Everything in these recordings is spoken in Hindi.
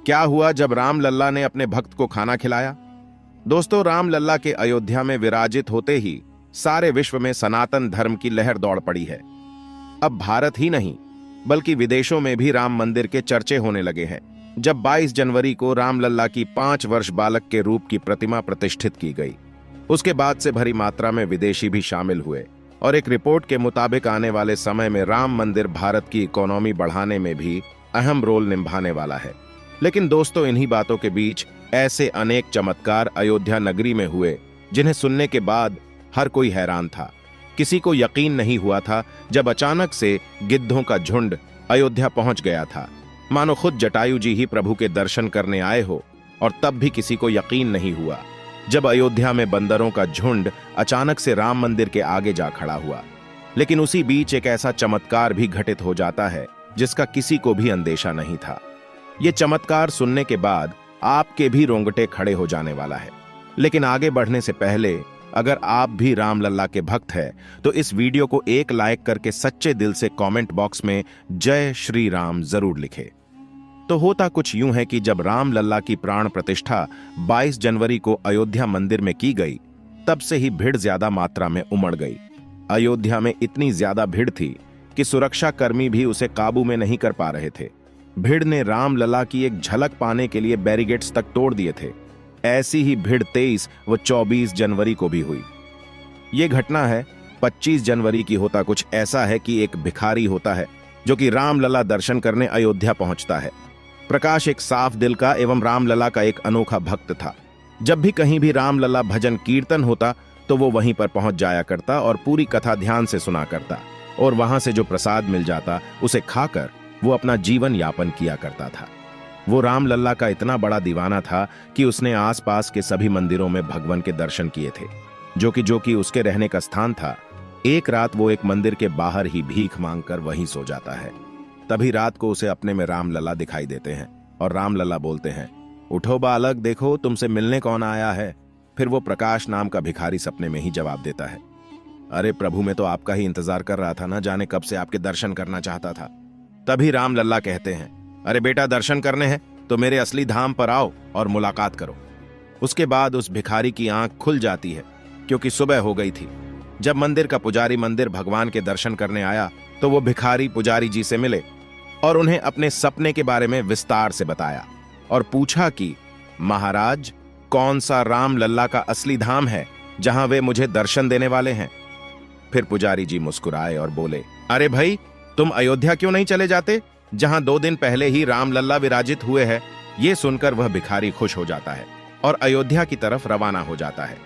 क्या हुआ जब राम लल्ला ने अपने भक्त को खाना खिलाया? दोस्तों, राम लल्ला के अयोध्या में विराजित होते ही सारे विश्व में सनातन धर्म की लहर दौड़ पड़ी है। अब भारत ही नहीं बल्कि विदेशों में भी राम मंदिर के चर्चे होने लगे हैं। जब 22 जनवरी को राम लल्ला की 5 वर्ष बालक के रूप की प्रतिमा प्रतिष्ठित की गई, उसके बाद से भरी मात्रा में विदेशी भी शामिल हुए और एक रिपोर्ट के मुताबिक आने वाले समय में राम मंदिर भारत की इकोनॉमी बढ़ाने में भी अहम रोल निभाने वाला है। लेकिन दोस्तों, इन्हीं बातों के बीच ऐसे अनेक चमत्कार अयोध्या नगरी में हुए जिन्हें सुनने के बाद हर कोई हैरान था। किसी को यकीन नहीं हुआ था जब अचानक से गिद्धों का झुंड अयोध्या पहुंच गया था, मानो खुद जटायु जी ही प्रभु के दर्शन करने आए हो। और तब भी किसी को यकीन नहीं हुआ जब अयोध्या में बंदरों का झुंड अचानक से राम मंदिर के आगे जा खड़ा हुआ। लेकिन उसी बीच एक ऐसा चमत्कार भी घटित हो जाता है जिसका किसी को भी अंदेशा नहीं था। यह चमत्कार सुनने के बाद आपके भी रोंगटे खड़े हो जाने वाला है। लेकिन आगे बढ़ने से पहले अगर आप भी राम लल्ला के भक्त हैं तो इस वीडियो को एक लाइक करके सच्चे दिल से कमेंट बॉक्स में जय श्री राम जरूर लिखें। तो होता कुछ यूं है कि जब राम लल्ला की प्राण प्रतिष्ठा 22 जनवरी को अयोध्या मंदिर में की गई, तब से ही भीड़ ज्यादा मात्रा में उमड़ गई। अयोध्या में इतनी ज्यादा भीड़ थी कि सुरक्षा कर्मी भी उसे काबू में नहीं कर पा रहे थे। भीड़ ने राम लल्ला की एक झलक पाने के लिए बैरिकेड्स तक तोड़ दिए थे। ऐसी ही भीड़ 23 व 24 जनवरी को भी हुई। यह घटना है 25 जनवरी की। होता कुछ ऐसा है कि एक भिखारी होता है जो कि राम लल्ला दर्शन करने अयोध्या पहुंचता है। प्रकाश एक साफ दिल का एवं राम लल्ला का एक अनोखा भक्त था। जब भी कहीं भी राम लल्ला भजन कीर्तन होता तो वो वहीं पर पहुंच जाया करता और पूरी कथा ध्यान से सुना करता, और वहां से जो प्रसाद मिल जाता उसे खाकर वो अपना जीवन यापन किया करता था। वो राम लल्ला का इतना बड़ा दीवाना था कि उसने आसपास के सभी मंदिरों में भगवान के दर्शन किए थे, जो कि उसके रहने का स्थान था। एक रात वो एक मंदिर के बाहर ही भीख मांगकर वहीं सो जाता है। तभी रात को उसे अपने में राम लल्ला दिखाई देते हैं और राम लल्ला बोलते हैं, उठो बालक, देखो तुमसे मिलने कौन आया है। फिर वो प्रकाश नाम का भिखारी सपने में ही जवाब देता है, अरे प्रभु, मैं तो आपका ही इंतजार कर रहा था, ना जाने कब से आपके दर्शन करना चाहता था। तभी राम लल्ला कहते हैं, अरे बेटा, दर्शन करने हैं तो मेरे असली धाम पर आओ और मुलाकात करो। उसके बाद उस भिखारी की आंख खुल जाती है क्योंकि सुबह हो गई थी। जब मंदिर का पुजारी मंदिर भगवान के दर्शन करने आया तो वो भिखारी पुजारी जी से मिले और उन्हें अपने सपने के बारे में विस्तार से बताया और पूछा कि महाराज, कौन सा राम लल्ला का असली धाम है जहां वे मुझे दर्शन देने वाले हैं। फिर पुजारी जी मुस्कुराए और बोले, अरे भाई, तुम अयोध्या क्यों नहीं चले जाते जहां 2 दिन पहले ही राम लल्ला विराजित हुए हैं। ये सुनकर वह भिखारी खुश हो जाता है और अयोध्या की तरफ रवाना हो जाता है।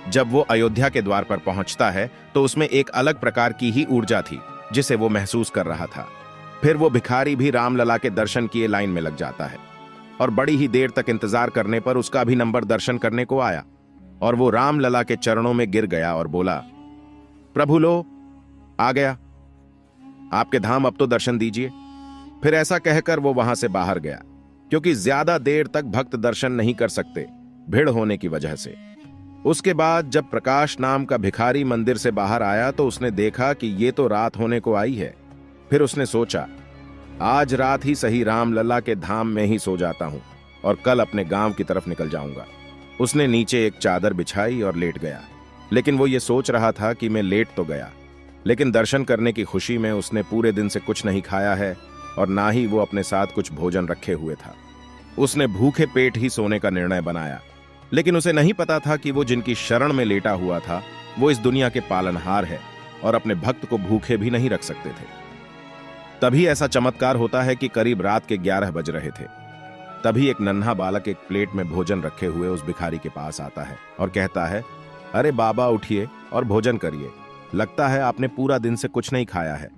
जब वो अयोध्या के द्वार पर पहुंचता है तो उसमें एक अलग प्रकार की ही ऊर्जा थी जिसे वो महसूस कर रहा था। फिर वो भिखारी भी राम लल्ला के दर्शन किए लाइन में लग जाता है और बड़ी ही देर तक इंतजार करने पर उसका भी नंबर दर्शन करने को आया और वो राम लल्ला के चरणों में गिर गया और बोला, प्रभु लो, आ गया आपके धाम, अब तो दर्शन दीजिए। फिर ऐसा कहकर वो वहां से बाहर गया क्योंकि ज्यादा देर तक भक्त दर्शन नहीं कर सकते भीड़ होने की वजह से। उसके बाद जब प्रकाश नाम का भिखारी मंदिर से बाहर आया तो उसने देखा कि ये तो रात होने को आई है। फिर उसने सोचा, आज रात ही सही राम लल्ला के धाम में ही सो जाता हूं और कल अपने गांव की तरफ निकल जाऊंगा। उसने नीचे एक चादर बिछाई और लेट गया। लेकिन वो ये सोच रहा था कि मैं लेट तो गया, लेकिन दर्शन करने की खुशी में उसने पूरे दिन से कुछ नहीं खाया है और ना ही वो अपने साथ कुछ भोजन रखे हुए था। उसने भूखे पेट ही सोने का निर्णय बनाया। लेकिन उसे नहीं पता था कि वो जिनकी शरण में लेटा हुआ था वो इस दुनिया के पालनहार है और अपने भक्त को भूखे भी नहीं रख सकते थे। तभी ऐसा चमत्कार होता है कि करीब रात के 11 बज रहे थे। तभी एक नन्हा बालक एक प्लेट में भोजन रखे हुए उस भिखारी के पास आता है और कहता है, अरे बाबा, उठिए और भोजन करिए, लगता है आपने पूरा दिन से कुछ नहीं खाया है।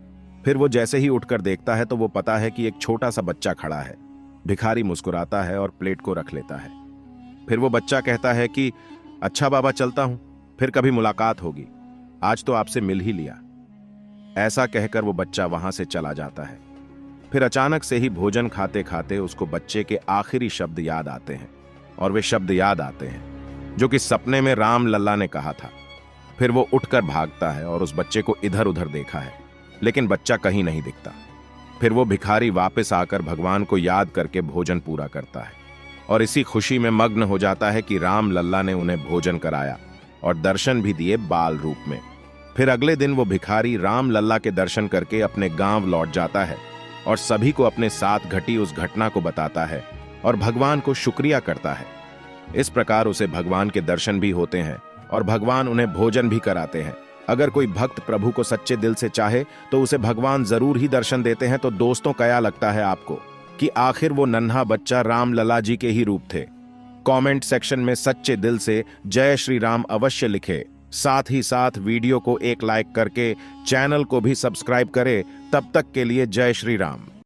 फिर वो जैसे ही उठकर देखता है तो वो पता है कि एक छोटा सा बच्चा खड़ा है। भिखारी मुस्कुराता है और प्लेट को रख लेता है। फिर वो बच्चा कहता है कि अच्छा बाबा, चलता हूं, फिर कभी मुलाकात होगी, आज तो आपसे मिल ही लिया। ऐसा कहकर वो बच्चा वहां से चला जाता है। फिर अचानक से ही भोजन खाते खाते उसको बच्चे के आखिरी शब्द याद आते हैं और वे शब्द याद आते हैं जो कि सपने में राम लल्ला ने कहा था। फिर वो उठकर भागता है और उस बच्चे को इधर उधर देखा है, लेकिन बच्चा कहीं नहीं दिखता। फिर वो भिखारी वापस आकर भगवान को याद करके भोजन पूरा करता है और इसी खुशी में मग्न हो जाता है कि राम लल्ला ने उन्हें भोजन कराया और दर्शन भी दिए बाल रूप में। फिर अगले दिन वो भिखारी राम लल्ला के दर्शन करके अपने गांव लौट जाता है और सभी को अपने साथ घटी उस घटना को बताता है और भगवान को शुक्रिया करता है। इस प्रकार उसे भगवान के दर्शन भी होते हैं और भगवान उन्हें भोजन भी कराते हैं। अगर कोई भक्त प्रभु को सच्चे दिल से चाहे तो उसे भगवान जरूर ही दर्शन देते हैं। तो दोस्तों, क्या लगता है आपको कि आखिर वो नन्हा बच्चा राम लला जी के ही रूप थे? कमेंट सेक्शन में सच्चे दिल से जय श्री राम अवश्य लिखे। साथ ही साथ वीडियो को एक लाइक करके चैनल को भी सब्सक्राइब करें। तब तक के लिए जय श्री राम।